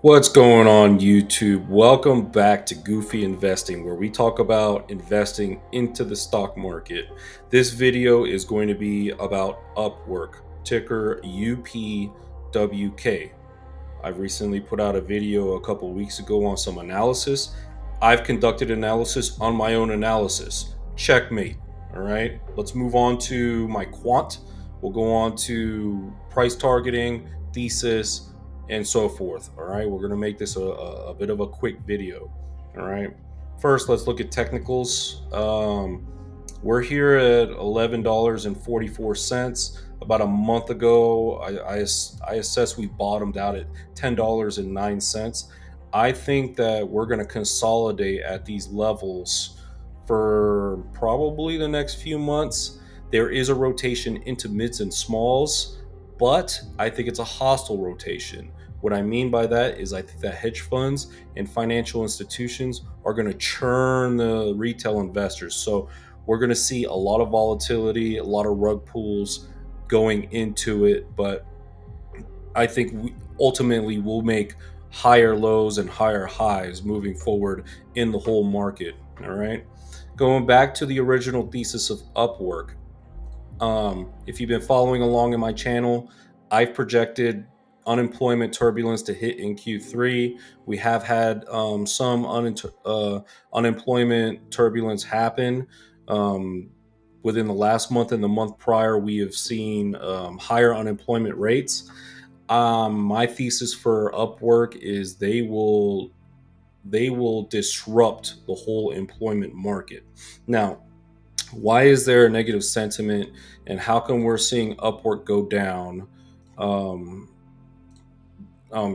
What's going on, YouTube? Welcome back to Goofy Investing, where we talk about investing into the stock market. This video is going to be about Upwork, ticker UPWK. I recently put out a video a couple weeks ago on some analysis. I've conducted analysis on my own analysis. Checkmate. All right, let's move on to my quant. We'll go on to price targeting, thesis, and so forth. All right, we're going to make this a bit of a quick video. All right, first, let's look at technicals. We're here at $11.44. About a month ago, I assessed we bottomed out at $10.09. I think that we're going to consolidate at these levels for probably the next few months. There is a rotation into mids and smalls, but I think it's a hostile rotation. What I mean by that is I think that hedge funds and financial institutions are going to churn the retail investors. So we're going to see a lot of volatility, a lot of rug pulls going into it, but I think we ultimately will make higher lows and higher highs moving forward in the whole market. All right. Going back to the original thesis of Upwork, if you've been following along in my channel, I've projected unemployment turbulence to hit in Q3. We have had some unemployment turbulence happen. Within the last month and the month prior, we have seen higher unemployment rates. My thesis for Upwork is they will disrupt the whole employment market. Now, why is there a negative sentiment, and how come we're seeing Upwork go down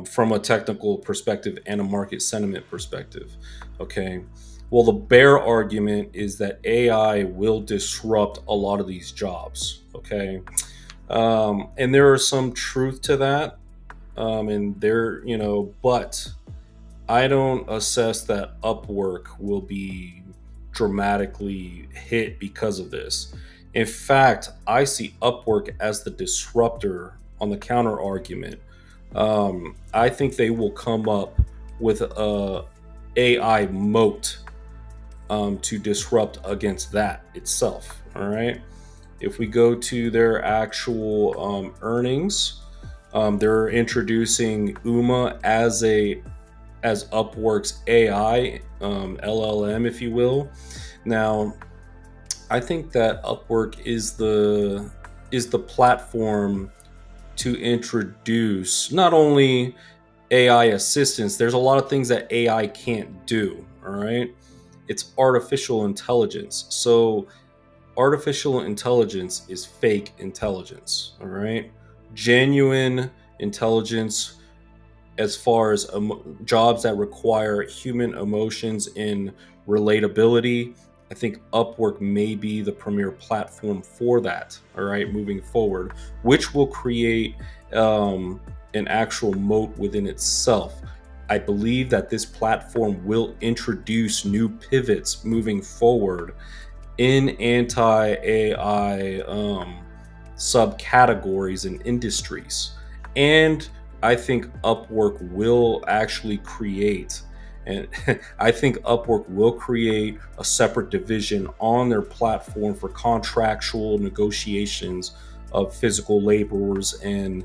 from a technical perspective and a market sentiment perspective? Okay. Well, the bear argument is that AI will disrupt a lot of these jobs. Okay. And there is some truth to that. And there, but I don't assess that Upwork will be dramatically hit because of this. In fact, I see Upwork as the disruptor on the counter argument. I think they will come up with a AI moat to disrupt against that itself. All right. If we go to their actual earnings, they're introducing UMA as Upwork's AI LLM, if you will. Now, I think that Upwork is the platform to introduce not only AI assistance. There's a lot of things that AI can't do. All right, it's artificial intelligence. So artificial intelligence is fake intelligence. All right, genuine intelligence, as far as jobs that require human emotions and relatability, I think Upwork may be the premier platform for that. All right, moving forward, which will create an actual moat within itself. I believe that this platform will introduce new pivots moving forward in anti-AI subcategories and industries. And I think Upwork will actually create, and I think Upwork will create a separate division on their platform for contractual negotiations of physical laborers and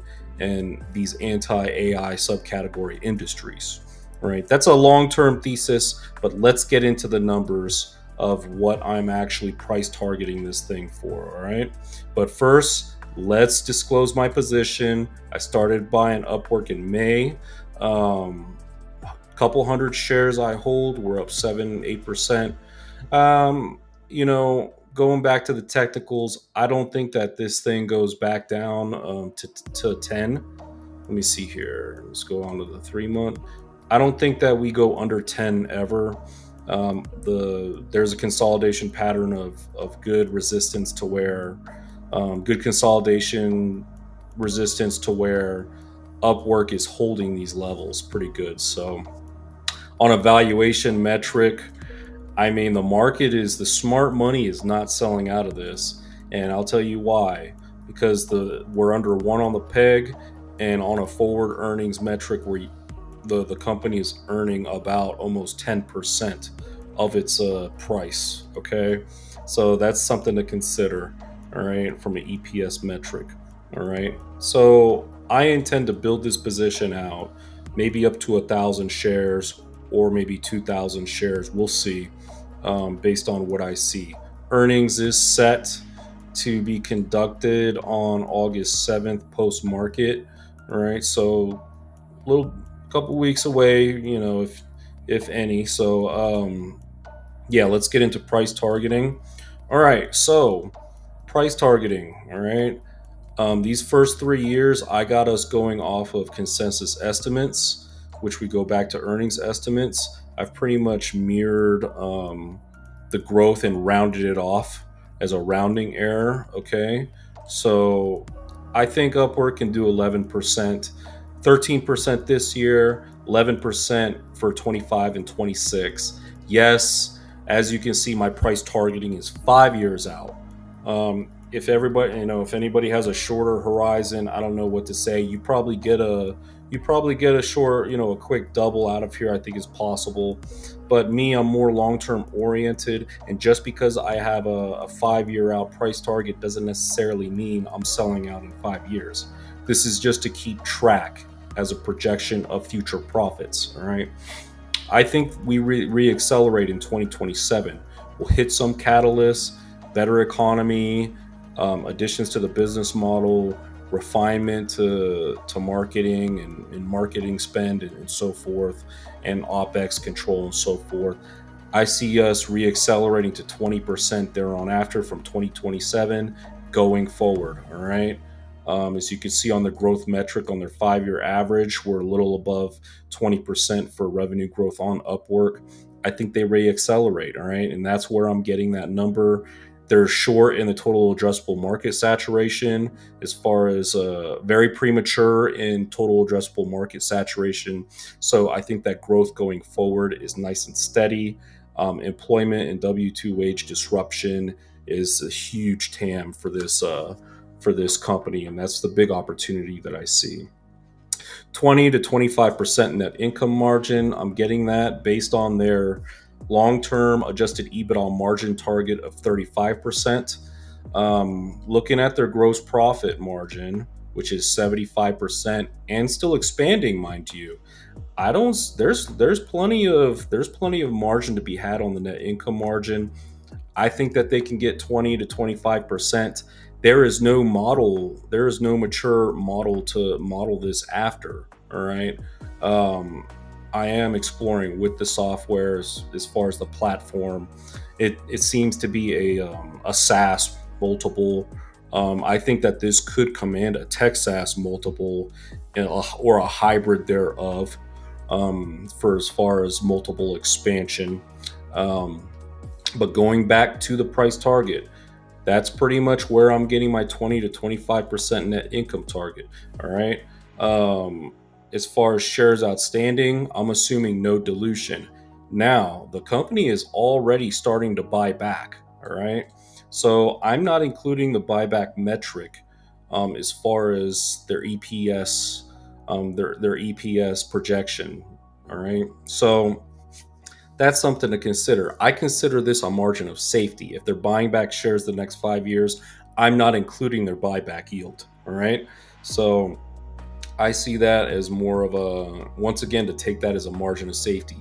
these anti-AI subcategory industries. Right? That's a long-term thesis, but let's get into the numbers of what I'm actually price targeting this thing for. All right. But first, let's disclose my position. I started buying Upwork in May. Couple hundred shares I hold. We're up 7-8%. Going back to the technicals, I don't think that this thing goes back down to 10. Let me see here. Let's go on to the 3 month. I don't think that we go under 10 ever. There's a consolidation pattern of good resistance to where good consolidation resistance to where Upwork is holding these levels pretty good. So on a valuation metric, I mean, the smart money is not selling out of this, and I'll tell you why. Because we're under one on the peg, and on a forward earnings metric, where the company is earning about almost 10% of its price. Okay, so that's something to consider. All right, from an EPS metric. All right, so I intend to build this position out, maybe up to 1,000 shares or maybe 2,000 shares. We'll see, based on what I see. Earnings is set to be conducted on August 7th post market. All right, so little couple weeks away, if any. So yeah, let's get into price targeting. All right, so price targeting. All right, these first 3 years, I got us going off of consensus estimates, which we go back to earnings estimates. I've pretty much mirrored the growth and rounded it off as a rounding error. Okay. So I think Upwork can do 11%, 13% this year, 11% for 25 and 26. Yes, as you can see, my price targeting is 5 years out. If everybody, if anybody has a shorter horizon, I don't know what to say. You probably get a short, a quick double out of here. I think is possible, but me, I'm more long-term oriented, and just because I have a 5 year out price target doesn't necessarily mean I'm selling out in 5 years. This is just to keep track as a projection of future profits. All right. I think we re-accelerate in 2027. We'll hit some catalysts, better economy, additions to the business model, refinement to marketing and marketing spend and so forth, and OpEx control and so forth. I see us re-accelerating to 20% thereon after from 2027 going forward. All right. As you can see on the growth metric on their 5 year average, we're a little above 20% for revenue growth on Upwork. I think they re-accelerate. All right. And that's where I'm getting that number. They're short in the total addressable market saturation, as far as very premature in total addressable market saturation. So I think that growth going forward is nice and steady. Employment and W-2 wage disruption is a huge TAM for this company, and that's the big opportunity that I see. 20 to 25% net income margin. I'm getting that based on their long-term adjusted EBITDA margin target of 35%. Looking at their gross profit margin, which is 75% and still expanding, mind you. I don't. There's plenty of margin to be had on the net income margin. I think that they can get 20 to 25%. There is no model, there is no mature model to model this after. All right. Um, I am exploring with the software as far as the platform. It seems to be a SaaS multiple. I think that this could command a tech SaaS multiple, or a hybrid thereof, for as far as multiple expansion. Um, but going back to the price target, that's pretty much where I'm getting my 20 to 25% net income target. All right. Um, as far as shares outstanding, I'm assuming no dilution. Now, the company is already starting to buy back. All right. So I'm not including the buyback metric, as far as their EPS, their EPS projection. All right. So that's something to consider. I consider this a margin of safety. If they're buying back shares the next 5 years, I'm not including their buyback yield. All right. So I see that as more of once again, to take that as a margin of safety.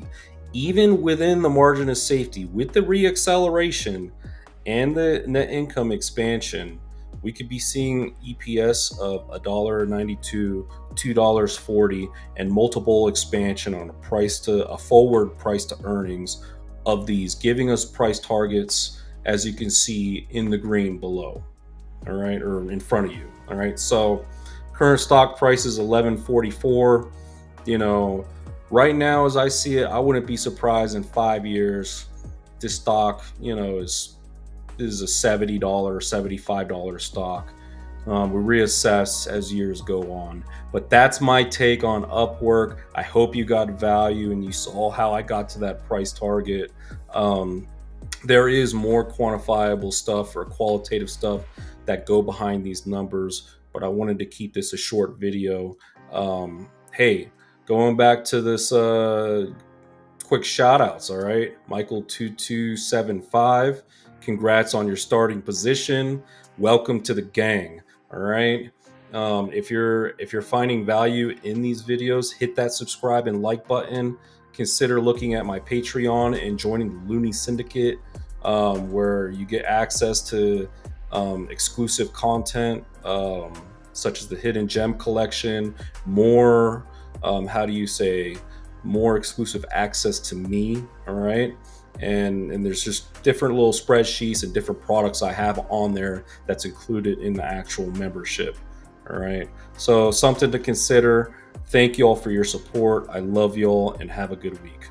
Even within the margin of safety, with the reacceleration and the net income expansion, we could be seeing EPS of $1.92, $2.40, and multiple expansion on a forward price to earnings of these, giving us price targets, as you can see in the green below. All right, or in front of you. All right, so current stock price is 11.44. You know, right now, as I see it, I wouldn't be surprised in 5 years this stock, is a $70, $75 stock. We reassess as years go on. But that's my take on Upwork. I hope you got value and you saw how I got to that price target. Um, there is more quantifiable stuff or qualitative stuff that go behind these numbers, but I wanted to keep this a short video. Hey, going back to this quick shout outs. All right. Michael2275. Congrats on your starting position. Welcome to the gang. All right. If you're finding value in these videos, hit that subscribe and like button. Consider looking at my Patreon and joining the Looney Syndicate, where you get access to exclusive content, such as the Hidden Gem Collection, more, how do you say, more exclusive access to me. All right. And there's just different little spreadsheets and different products I have on there that's included in the actual membership. All right. So something to consider. Thank you all for your support. I love you all and have a good week.